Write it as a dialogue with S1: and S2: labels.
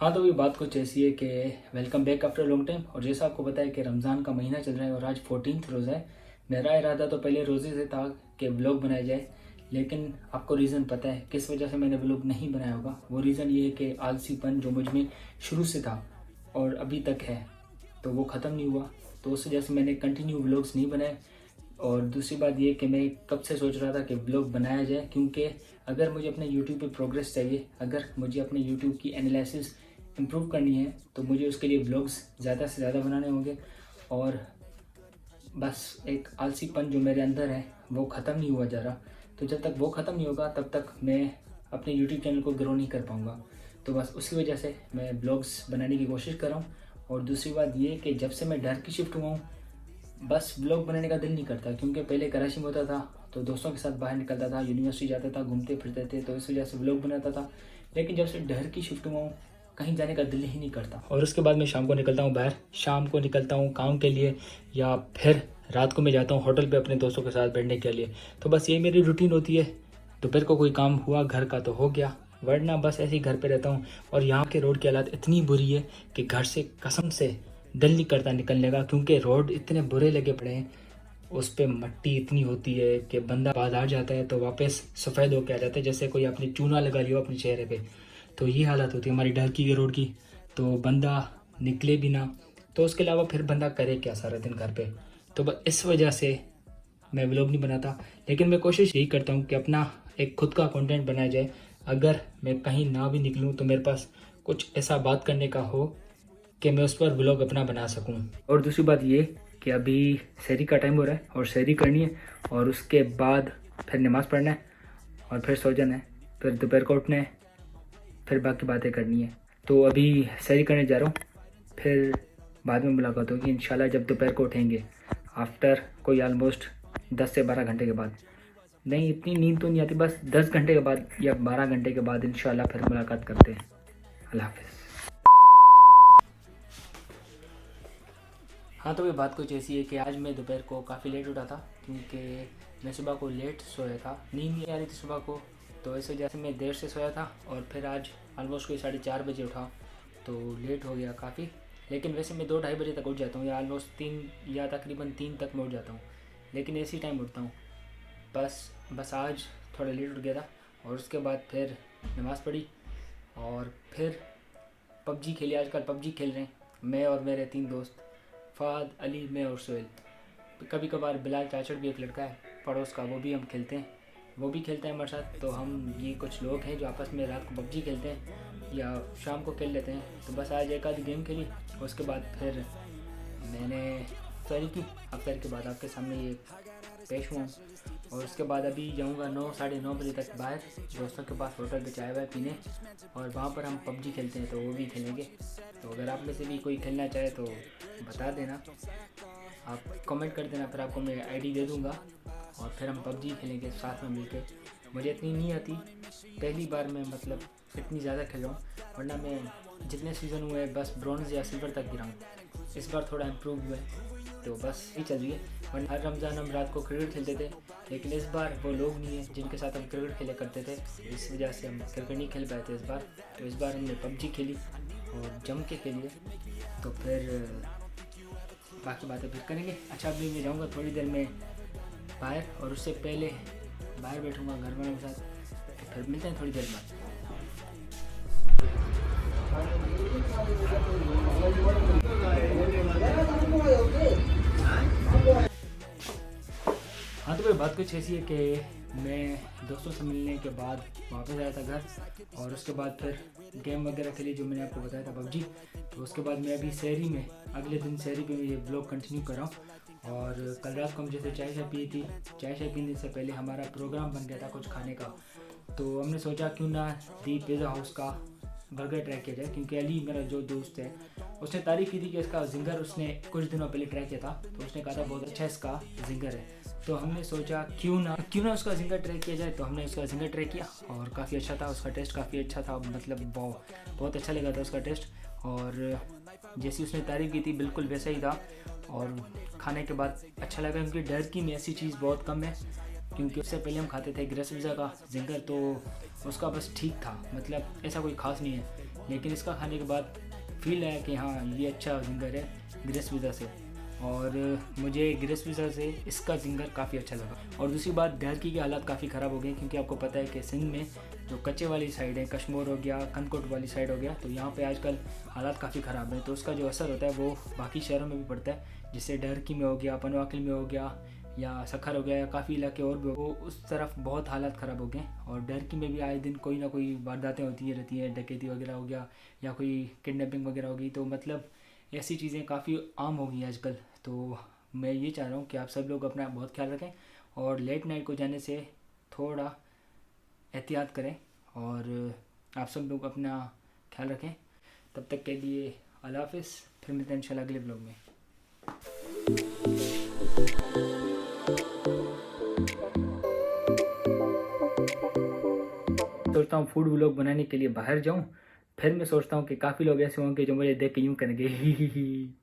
S1: हाँ, तो ये बात कुछ ऐसी है कि welcome back after long time. और जैसा आपको पता है कि रमज़ान का महीना चल रहा है और आज 14th रोज़ा है। मेरा इरादा तो पहले रोज़े से था कि व्लॉग बनाया जाए, लेकिन आपको रीज़न पता है किस वजह से मैंने व्लॉग नहीं बनाया होगा। वो रीज़न ये है कि आलसीपन जो मुझ में शुरू से था और अभी तक है, तो वो ख़त्म नहीं हुआ। तो उस वजह से मैंने कंटिन्यू व्लॉग्स नहीं बनाए। और दूसरी बात ये कि मैं कब से सोच रहा था कि ब्लॉग बनाया जाए, क्योंकि अगर मुझे अपने यूट्यूब पे प्रोग्रेस चाहिए, अगर मुझे अपने यूट्यूब की एनालिसिस इम्प्रूव करनी है, तो मुझे उसके लिए ब्लॉग्स ज़्यादा से ज़्यादा बनाने होंगे। और बस एक आलसीपन जो मेरे अंदर है वो ख़त्म नहीं हुआ जा रहा। तो जब तक वो ख़त्म नहीं होगा तब तक मैं अपने यूट्यूब चैनल को ग्रो नहीं कर पाऊँगा। तो बस उसी वजह से मैं ब्लॉग्स बनाने की कोशिश कर रहा हूँ। और दूसरी बात ये कि जब से मैं डर की शिफ्ट हुआ हूँ, बस व्लॉग बनाने का दिल नहीं करता, क्योंकि पहले कराची में होता था तो दोस्तों के साथ बाहर निकलता था, यूनिवर्सिटी जाता था, घूमते फिरते थे, तो इस वजह से व्लॉग बनाता था। लेकिन जब से डर की शिफ्ट हुआ हूँ, कहीं जाने का दिल ही नहीं करता। और उसके बाद मैं शाम को निकलता हूँ बाहर, शाम को निकलता हूँ काम के लिए, या फिर रात को मैं जाता हूँ होटल पे अपने दोस्तों के साथ बैठने के लिए। तो बस ये मेरी रूटीन होती है। दोपहर को कोई काम हुआ घर का तो हो गया, वरना बस ऐसे ही घर पे रहता हूँ। और यहाँ के रोड की हालत इतनी बुरी है कि घर से कसम से दिल नहीं करता निकलने का, क्योंकि रोड इतने बुरे लगे पड़े हैं। उस पे मट्टी इतनी होती है कि बंदा बाहर जाता है तो वापस सफ़ेद होके आ जाता है, जैसे कोई अपनी चूना लगा लियो अपने चेहरे पे। तो ये हालत होती है हमारी ढरकी के रोड की। तो बंदा निकले भी ना, तो उसके अलावा फिर बंदा करे क्या सारा दिन घर पे। तो बस इस वजह से मैं व्लॉग नहीं बनाता। लेकिन मैं कोशिश यही करता हूँ कि अपना एक खुद का कंटेंट बनाया जाए। अगर मैं कहीं ना भी निकलूँ तो मेरे पास कुछ ऐसा बात करने का हो कि मैं उस पर व्लॉग अपना बना सकूं। और दूसरी बात ये कि अभी सहरी का टाइम हो रहा है और सहरी करनी है, और उसके बाद फिर नमाज़ पढ़ना है और फिर सो जाना है, फिर दोपहर को उठना है, फिर बाकी बातें करनी है। तो अभी सहरी करने जा रहा हूँ, फिर बाद में मुलाकात होगी इंशाल्लाह जब दोपहर को उठेंगे, आफ्टर कोई ऑलमोस्ट 10 से 12 घंटे के बाद। नहीं, इतनी नींद तो नहीं आती, बस 10 घंटे के बाद या 12 घंटे के बाद इंशाल्लाह फिर मुलाकात करते हैं। अल्लाह हाफ़िज़। हाँ, तो ये बात कुछ ऐसी है कि आज मैं दोपहर को काफ़ी लेट उठा था, क्योंकि मैं सुबह को लेट सोया था, नींद नहीं आ रही थी सुबह को। तो इस वजह से मैं देर से सोया था और फिर आज ऑलमोस्ट कोई 4:30 बजे उठा, तो लेट हो गया काफ़ी। लेकिन वैसे मैं 2-2:30 बजे तक उठ जाता हूँ, या ऑलमोस्ट 3 या तकरीबन 3 तक मैं उठ जाता हूँ, लेकिन इसी टाइम उठता हूँ। बस आज थोड़ा लेट उठ गया था। और उसके बाद फिर नमाज़ पढ़ी और फिर पबजी खेली। आजकल पबजी खेल रहे हैं मैं और मेरे 3 दोस्त, फ़ाद, अली, मैं और सोहेल। कभी कभार बिलाल चाचड़ भी एक लड़का है पड़ोस का, वो भी हम खेलते हैं, वो भी खेलता है हमारे साथ। तो हम ये कुछ लोग हैं जो आपस में रात को पबजी खेलते हैं या शाम को खेल लेते हैं। तो बस आज एक आधी गेम खेली, उसके बाद फिर मैंने अफ्तारी की। अफ्तारी के बाद आपके सामने ये पेश हुआ। और उसके बाद अभी जाऊंगा 9 साढ़े 9 बजे तक बाहर दोस्तों के पास होटल पे चाय वाय पीने, और वहाँ पर हम पबजी खेलते हैं, तो वो भी खेलेंगे। तो अगर आप में से भी कोई खेलना चाहे तो बता देना, आप कमेंट कर देना, फिर आपको मैं आईडी दे दूँगा और फिर हम पबजी खेलेंगे साथ में मिलके। मुझे इतनी नहीं आती, पहली बार मैं मतलब इतनी ज़्यादा खेल रहा हूँ, वरना मैं जितने सीज़न हुए बस ब्रॉन्ज़ या सिल्वर तक गिरा हूँ। इस बार थोड़ा इम्प्रूव हुआ है, तो बस ही चल रही है। वरना हर रमज़ान हम रात को क्रिकेट खेलते थे, लेकिन इस बार वो लोग नहीं है जिनके साथ हम क्रिकेट खेले करते थे, इस वजह से हम क्रिकेट नहीं खेल पाए थे इस बार। तो इस बार हमने पबजी खेली और जम के खेली। तो फिर बाकी बातें फिर करेंगे। अच्छा, अभी मैं जाऊँगा थोड़ी देर में बाहर, और उससे पहले बाहर बैठूँगा घर वालों के साथ, तो फिर मिलते हैं थोड़ी देर बाद। हाँ, तो भाई बात कुछ ऐसी है कि मैं दोस्तों से मिलने के बाद वापस आया था घर, और उसके बाद फिर गेम वगैरह खेली जो मैंने आपको बताया था पबजी। तो उसके बाद मैं अभी शहरी में, अगले दिन शहरी पे मैं ये ब्लॉग कंटिन्यू कर रहा हूँ। और कल रात को हम जैसे चाय शाय पी थी, चाय शाय पीने से पहले हमारा प्रोग्राम बन गया था कुछ खाने का। तो हमने सोचा क्यों ना दी पिज़्ज़ा हाउस का बर्गर ट्राई किया जाए, क्योंकि अली मेरा जो दोस्त है उसने तारीफ़ की थी कि इसका जिंगर उसने कुछ दिनों पहले ट्राई किया था, तो उसने कहा था बहुत अच्छा इसका जिंगर है। तो हमने सोचा क्यों ना उसका जिंगर ट्राई किया जाए। तो हमने उसका जिंगर ट्राई किया और काफ़ी अच्छा था, उसका टेस्ट काफ़ी अच्छा था, मतलब बहुत अच्छा लगा था उसका टेस्ट। और जैसी उसने तारीफ़ की थी बिल्कुल वैसा ही था, और खाने के बाद अच्छा लगा, क्योंकि डर की में ऐसी चीज़ बहुत कम है। क्योंकि उससे पहले हम खाते थे ग्रेस पिज़्ज़ा का जिंगर, तो उसका बस ठीक था, मतलब ऐसा कोई ख़ास नहीं है। लेकिन इसका खाने के बाद फील है कि हाँ ये अच्छा जिंगर है ग्रेस पिज़्ज़ा से, और मुझे ग्रेस पिज़्ज़ा से इसका जिंगर काफ़ी अच्छा लगा। और दूसरी बात, दहरकी के हालात काफ़ी ख़राब हो गए, क्योंकि आपको पता है कि सिंध में जो कच्चे वाली साइड है, कश्मीर हो गया, कनकोट वाली साइड हो गया, तो यहाँ पे आजकल हालात काफ़ी ख़राब हैं। तो उसका जो असर होता है वो बाकी शहरों में भी पड़ता है, जैसे डहरकी में हो गया, पनवाकिल में हो गया, या सखर हो गया, या काफ़ी इलाके और भी, वो उस तरफ बहुत हालात ख़राब हो गए। और डहरकी में भी आए दिन कोई ना कोई वारदातें होती रहती हैं, डकैती वगैरह हो गया या कोई किडनैपिंग वगैरह हो गई, तो मतलब ऐसी चीज़ें काफ़ी आम हो गई आजकल। तो मैं ये चाह रहा हूँ कि आप सब लोग अपना बहुत ख्याल रखें और लेट नाइट को जाने से थोड़ा एहतियात करें, और आप सब लोग अपना ख्याल रखें। तब तक के लिए अल्लाह हाफ़िज़, फिर मिलते हैं इंशाल्लाह अगले ब्लॉग में। सोचता हूँ फूड व्लॉग बनाने के लिए बाहर जाऊँ, फिर मैं सोचता हूँ कि काफ़ी लोग ऐसे होंगे जो मुझे देख के यूँ करेंगे ही।